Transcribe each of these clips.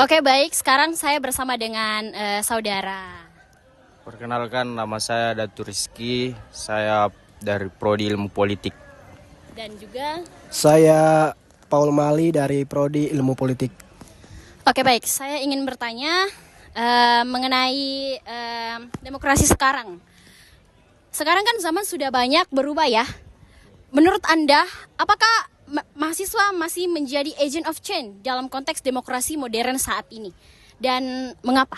Oke, baik. Sekarang saya bersama dengan saudara. Perkenalkan, nama saya Datu Rizky, saya dari Prodi Ilmu Politik. Dan juga, Saya Paul Mali dari Prodi Ilmu Politik. oke baik. Saya ingin bertanya mengenai demokrasi sekarang. Sekarang kan zaman sudah banyak berubah ya. Menurut Anda, apakah mahasiswa masih menjadi agent of change dalam konteks demokrasi modern saat ini? Dan mengapa?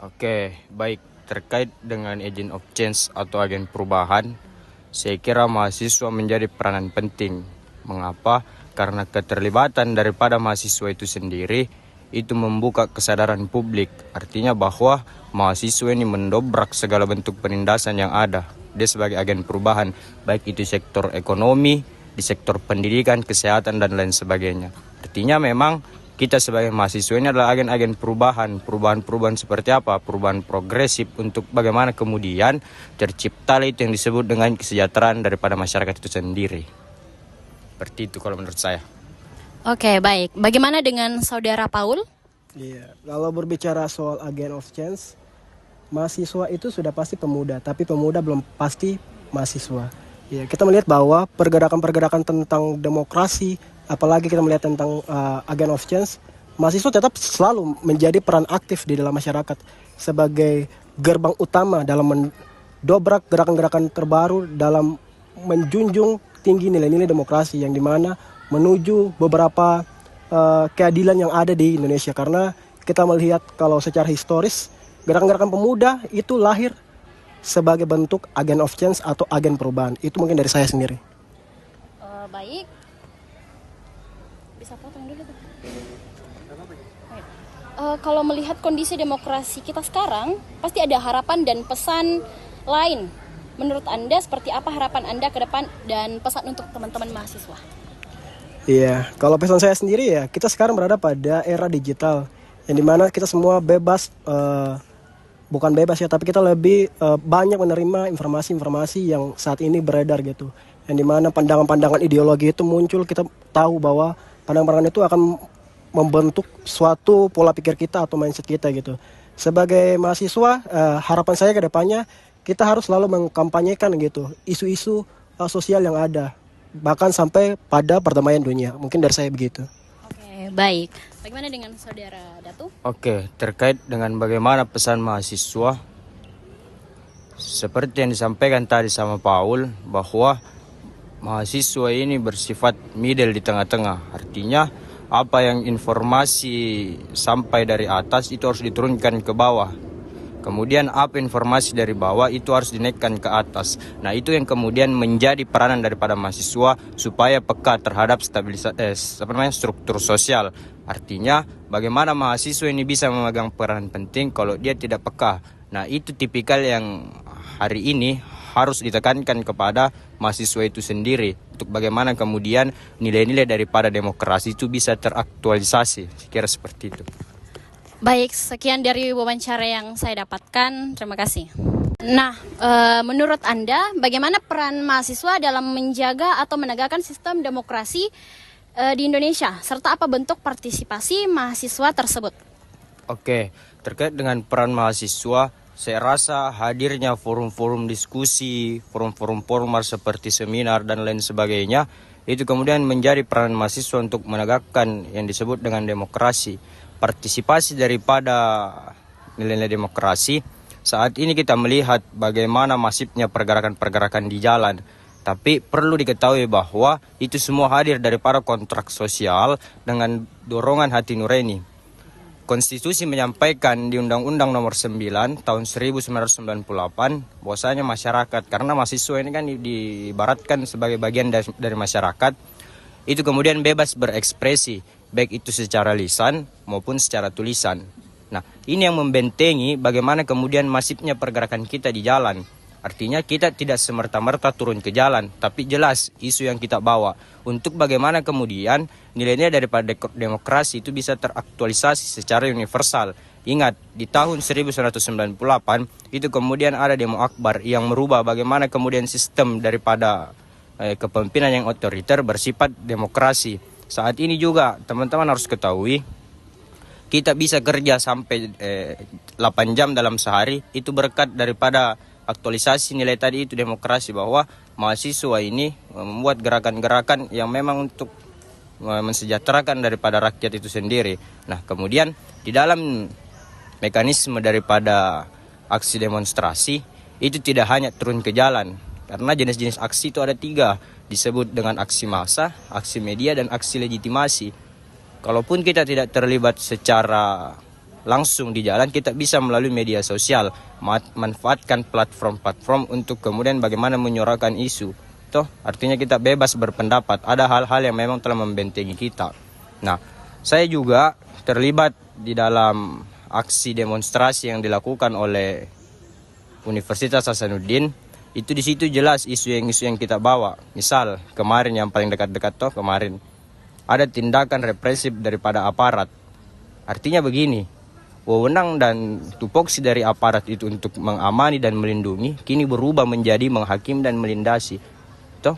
Oke, baik. Terkait dengan agent of change atau agen perubahan, saya kira mahasiswa menjadi peranan penting. Mengapa? Karena keterlibatan daripada mahasiswa itu sendiri itu membuka kesadaran publik. Artinya bahwa mahasiswa ini mendobrak segala bentuk penindasan yang ada. Dia sebagai agen perubahan, baik itu sektor ekonomi, di sektor pendidikan, kesehatan, dan lain sebagainya. Artinya memang kita sebagai mahasiswa ini adalah agen-agen perubahan. Perubahan-perubahan seperti apa? Perubahan progresif untuk bagaimana kemudian tercipta itu yang disebut dengan kesejahteraan daripada masyarakat itu sendiri. Seperti itu kalau menurut saya. Oke, baik. Bagaimana dengan saudara Paul? Iya, kalau berbicara soal agent of change, mahasiswa itu sudah pasti pemuda, tapi pemuda belum pasti mahasiswa. Ya, kita melihat bahwa pergerakan-pergerakan tentang demokrasi, apalagi kita melihat tentang agent of change, mahasiswa tetap selalu menjadi peran aktif di dalam masyarakat sebagai gerbang utama dalam mendobrak gerakan-gerakan terbaru dalam menjunjung tinggi nilai-nilai demokrasi yang dimana menuju beberapa keadilan yang ada di Indonesia. Karena kita melihat kalau secara historis gerakan-gerakan pemuda itu lahir sebagai bentuk agen of change atau agen perubahan. Itu mungkin dari saya sendiri. Baik. Bisa potong dulu tuh. Kalau melihat kondisi demokrasi kita sekarang, pasti ada harapan dan pesan lain. Menurut Anda seperti apa harapan Anda ke depan dan pesan untuk teman-teman mahasiswa? Iya, kalau pesan saya sendiri ya, kita sekarang berada pada era digital yang dimana kita semua bebas, bukan bebas ya, tapi kita lebih banyak menerima informasi-informasi yang saat ini beredar gitu. Yang dimana pandangan-pandangan ideologi itu muncul, kita tahu bahwa pandangan-pandangan itu akan membentuk suatu pola pikir kita atau mindset kita gitu. Sebagai mahasiswa, harapan saya ke depannya kita harus selalu mengkampanyekan gitu isu-isu sosial yang ada, bahkan sampai pada perdamaian dunia. Mungkin dari saya begitu. Oke, baik. Bagaimana dengan saudara Datu? Oke, terkait dengan bagaimana pesan mahasiswa, seperti yang disampaikan tadi sama Paul, bahwa mahasiswa ini bersifat middle di tengah-tengah. Artinya apa yang informasi sampai dari atas itu harus diturunkan ke bawah. Kemudian apa informasi dari bawah itu harus dinaikkan ke atas. Nah, itu yang kemudian menjadi peranan daripada mahasiswa supaya peka terhadap struktur sosial. Artinya bagaimana mahasiswa ini bisa memegang peranan penting kalau dia tidak peka. Nah, itu tipikal yang hari ini harus ditekankan kepada mahasiswa itu sendiri untuk bagaimana kemudian nilai-nilai daripada demokrasi itu bisa teraktualisasi. Saya kira seperti itu. Baik, sekian dari wawancara yang saya dapatkan. Terima kasih. Nah, menurut Anda, bagaimana peran mahasiswa dalam menjaga atau menegakkan sistem demokrasi di Indonesia, serta apa bentuk partisipasi mahasiswa tersebut? Oke, terkait dengan peran mahasiswa, saya rasa hadirnya forum-forum diskusi, forum-forum formal seperti seminar dan lain sebagainya, itu kemudian menjadi peran mahasiswa untuk menegakkan yang disebut dengan demokrasi. Partisipasi daripada nilai-nilai demokrasi, saat ini kita melihat bagaimana masifnya pergerakan-pergerakan di jalan. Tapi perlu diketahui bahwa itu semua hadir daripada kontrak sosial dengan dorongan hati nurani. Konstitusi menyampaikan di Undang-Undang Nomor 9 tahun 1998 bahwasanya masyarakat, karena mahasiswa ini kan diibaratkan sebagai bagian dari masyarakat, itu kemudian bebas berekspresi, baik itu secara lisan maupun secara tulisan. Nah, ini yang membentengi bagaimana kemudian masifnya pergerakan kita di jalan. Artinya kita tidak semerta-merta turun ke jalan, tapi jelas isu yang kita bawa. Untuk bagaimana kemudian nilai-nilai daripada demokrasi itu bisa teraktualisasi secara universal. Ingat, di tahun 1998 itu kemudian ada demo akbar yang merubah bagaimana kemudian sistem daripada kepemimpinan yang otoriter bersifat demokrasi. Saat ini juga teman-teman harus ketahui kita bisa kerja sampai 8 jam dalam sehari, itu berkat daripada aktualisasi nilai tadi itu demokrasi, bahwa mahasiswa ini membuat gerakan-gerakan yang memang untuk mensejahterakan daripada rakyat itu sendiri. Nah, kemudian di dalam mekanisme daripada aksi demonstrasi itu tidak hanya turun ke jalan, karena jenis-jenis aksi itu ada 3, disebut dengan aksi massa, aksi media, dan aksi legitimasi. Kalaupun kita tidak terlibat secara langsung di jalan, kita bisa melalui media sosial, manfaatkan platform-platform untuk kemudian bagaimana menyuarakan isu. Toh, artinya kita bebas berpendapat, ada hal-hal yang memang telah membentengi kita. Nah, saya juga terlibat di dalam aksi demonstrasi yang dilakukan oleh Universitas Hasanuddin. Itu di situ jelas isu yang kita bawa. Misal kemarin yang paling dekat-dekat kemarin ada tindakan represif daripada aparat. Artinya begini, wewenang dan tupoksi dari aparat itu untuk mengamani dan melindungi kini berubah menjadi menghakimi dan melindasi. Toh,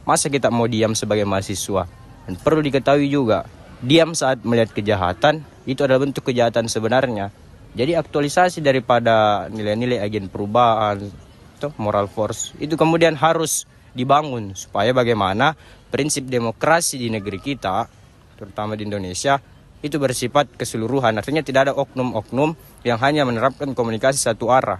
masa kita mau diam sebagai mahasiswa? Dan perlu diketahui juga, diam saat melihat kejahatan itu adalah bentuk kejahatan sebenarnya. Jadi aktualisasi daripada nilai-nilai agen perubahan, moral force, itu kemudian harus dibangun supaya bagaimana prinsip demokrasi di negeri kita, terutama di Indonesia, itu bersifat keseluruhan. Artinya tidak ada oknum-oknum yang hanya menerapkan komunikasi satu arah.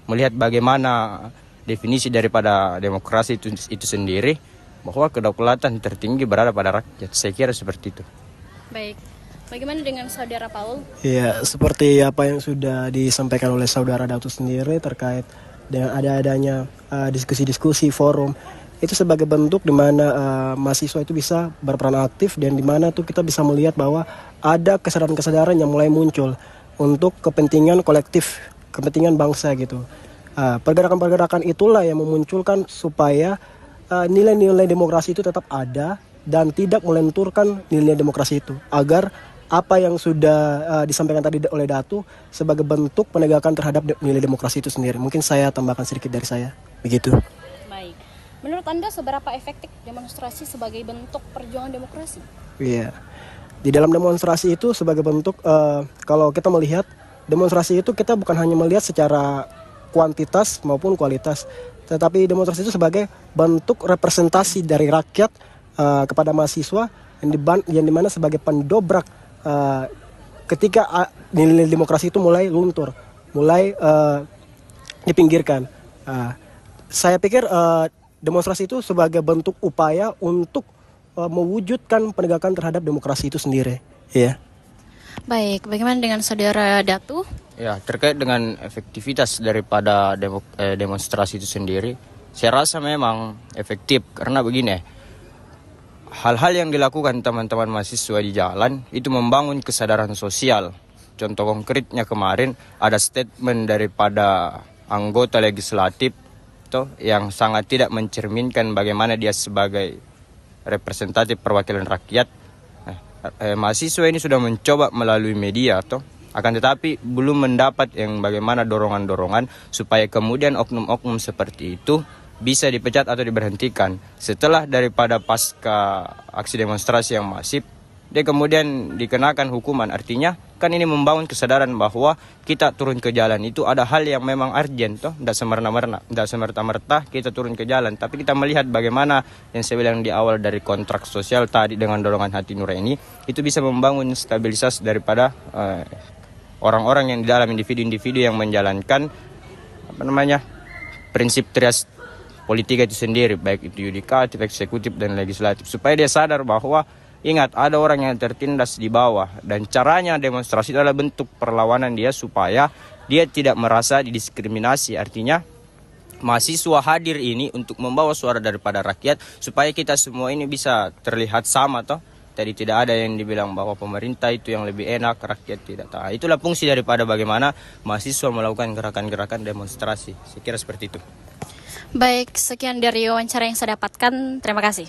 Melihat bagaimana definisi daripada demokrasi itu sendiri, bahwa kedaulatan tertinggi berada pada rakyat. Saya kira seperti itu. Baik. Bagaimana dengan Saudara Paul? Ya, seperti apa yang sudah disampaikan oleh Saudara Datu sendiri terkait dengan adanya diskusi-diskusi forum, itu sebagai bentuk di mana mahasiswa itu bisa berperan aktif, dan di mana tuh kita bisa melihat bahwa ada kesadaran-kesadaran yang mulai muncul untuk kepentingan kolektif, kepentingan bangsa gitu. Pergerakan-pergerakan itulah yang memunculkan supaya nilai-nilai demokrasi itu tetap ada dan tidak melenturkan nilai demokrasi itu, agar apa yang sudah disampaikan tadi oleh Datu sebagai bentuk penegakan terhadap nilai demokrasi itu sendiri. Mungkin saya tambahkan sedikit dari saya, begitu. Baik. Menurut Anda seberapa efektif demonstrasi sebagai bentuk perjuangan demokrasi? Iya. Di dalam demonstrasi itu sebagai bentuk, kalau kita melihat demonstrasi itu, kita bukan hanya melihat secara kuantitas maupun kualitas, tetapi demonstrasi itu sebagai bentuk representasi dari rakyat kepada mahasiswa yang dimana sebagai pendobrak ketika nilai demokrasi itu mulai luntur, mulai dipinggirkan. Saya pikir demonstrasi itu sebagai bentuk upaya untuk mewujudkan penegakan terhadap demokrasi itu sendiri. Ya. Baik, bagaimana dengan Saudara Datu? Ya, terkait dengan efektivitas daripada demonstrasi itu sendiri, saya rasa memang efektif karena begini. Hal-hal yang dilakukan teman-teman mahasiswa di jalan itu membangun kesadaran sosial. Contoh konkretnya kemarin ada statement daripada anggota legislatif yang sangat tidak mencerminkan bagaimana dia sebagai representatif perwakilan rakyat. Mahasiswa ini sudah mencoba melalui media akan tetapi belum mendapat yang bagaimana dorongan-dorongan supaya kemudian oknum-oknum seperti itu bisa dipecat atau diberhentikan. Setelah daripada pasca aksi demonstrasi yang masif, dia kemudian dikenakan hukuman. Artinya kan ini membangun kesadaran bahwa kita turun ke jalan itu ada hal yang memang urgent tidak semerta-merta kita turun ke jalan, tapi kita melihat bagaimana yang saya bilang di awal dari kontrak sosial tadi dengan dorongan hati nurani itu bisa membangun stabilitas daripada orang-orang yang di dalam individu-individu yang menjalankan prinsip trias politika itu sendiri, baik itu yudikatif, eksekutif, dan legislatif, supaya dia sadar bahwa ingat ada orang yang tertindas di bawah, dan caranya demonstrasi adalah bentuk perlawanan dia supaya dia tidak merasa didiskriminasi. Artinya mahasiswa hadir ini untuk membawa suara daripada rakyat supaya kita semua ini bisa terlihat sama Tadi tidak ada yang dibilang bahwa pemerintah itu yang lebih enak, rakyat tidak tahu. Itulah fungsi daripada bagaimana mahasiswa melakukan gerakan-gerakan demonstrasi. Saya kira seperti itu. Baik, sekian dari wawancara yang saya dapatkan. Terima kasih.